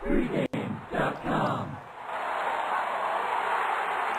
Pregame.com.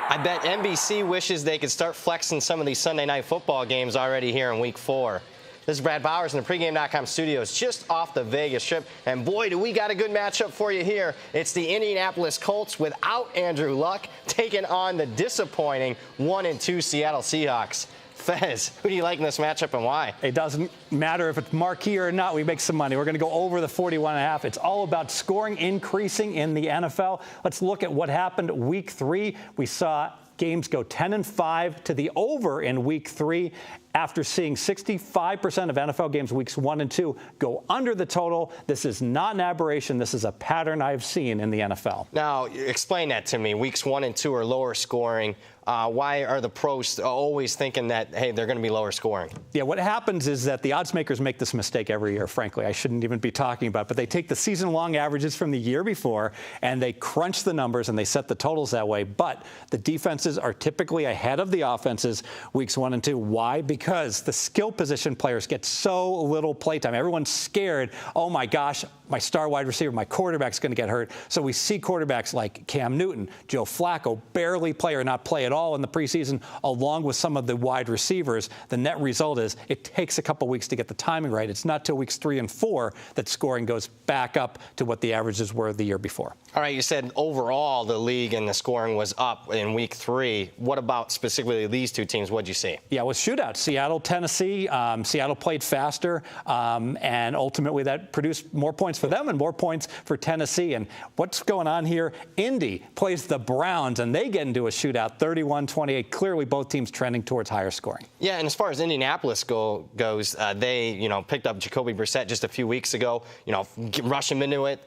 I bet NBC wishes they could start flexing some of these Sunday night football games already here in week 4. This is Brad Bowers in the Pregame.com studios just off the Vegas Strip. And boy, do we got a good matchup for you here. It's the Indianapolis Colts without Andrew Luck taking on the disappointing 1-2 Seattle Seahawks. Fez, who do you like in this matchup and why? It doesn't matter if it's marquee or not. We make some money. We're going to go over the 41.5. It's all about scoring increasing in the NFL. Let's look at what happened week 3. We saw games go 10-5 to the over in week 3 after seeing 65% of NFL games weeks 1 and 2 go under the total. This is not an aberration. This is a pattern I've seen in the NFL. Now, explain that to me. Weeks 1 and 2 are lower scoring. Why are the pros always thinking that, hey, they're going to be lower scoring? Yeah, what happens is that the odds makers make this mistake every year, frankly. I shouldn't even be talking about it, but they take the season-long averages from the year before, and they crunch the numbers, and they set the totals that way. But the defenses are typically ahead of the offenses weeks 1 and 2. Why? Because the skill position players get so little playtime. Everyone's scared, oh, my gosh, my star wide receiver, my quarterback's going to get hurt. So we see quarterbacks like Cam Newton, Joe Flacco, barely play or not play at all in the preseason, along with some of the wide receivers. The net result is it takes a couple weeks to get the timing right. It's not till weeks 3 and 4 that scoring goes back up to what the averages were the year before. All right, you said overall the league and the scoring was up in week 3. What about specifically these two teams? What'd you see? Yeah, it was shootouts. Seattle, Tennessee. Seattle played faster, and ultimately that produced more points for them and more points for Tennessee. And what's going on here? Indy plays the Browns, and they get into a shootout, 31-28. Clearly, both teams trending towards higher scoring. Yeah, and as far as Indianapolis goes, they picked up Jacoby Brissett just a few weeks ago. Rush him into it.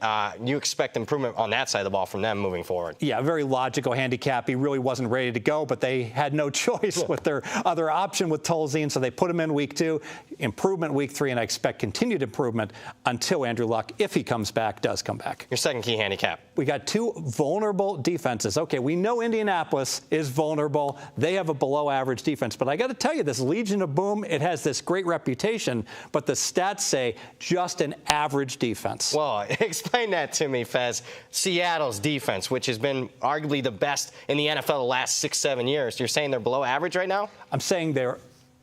You expect improvement on that side of the ball from them moving forward. Yeah, very logical handicap. He really wasn't ready to go, but they had no choice with their other option with Tolzien, so they put him in week 2. Improvement week 3, and I expect continued improvement until Andrew Luck, if he comes back, does come back. Your second key handicap. We got 2 vulnerable defenses. Okay, we know Indianapolis is vulnerable. They have a below-average defense. But I got to tell you, this Legion of Boom, it has this great reputation, but the stats say just an average defense. Well, explain that to me, Fez. Seattle's defense, which has been arguably the best in the NFL the last 6-7 years. You're saying they're below average right now? I'm saying they're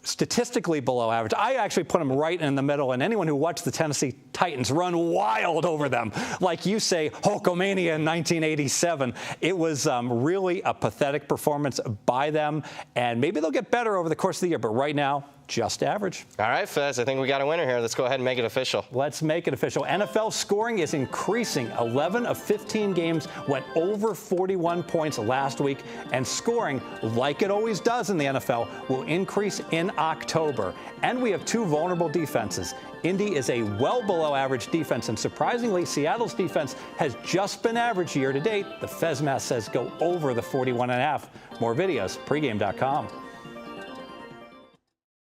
statistically below average. I actually put them right in the middle, and anyone who watched the Tennessee Titans run wild over them, like you say, Hulkamania in 1987. It was really a pathetic performance by them, and maybe they'll get better over the course of the year, but right now, just average. All right, Fez, I think we got a winner here. Let's go ahead and make it official. Let's make it official. NFL scoring is increasing. 11 of 15 games went over 41 points last week, and scoring, like it always does in the NFL, will increase in October. And we have 2 vulnerable defenses. Indy is a well below average defense, and surprisingly, Seattle's defense has just been average year to date. The Fez math says go over the 41.5. More videos, pregame.com.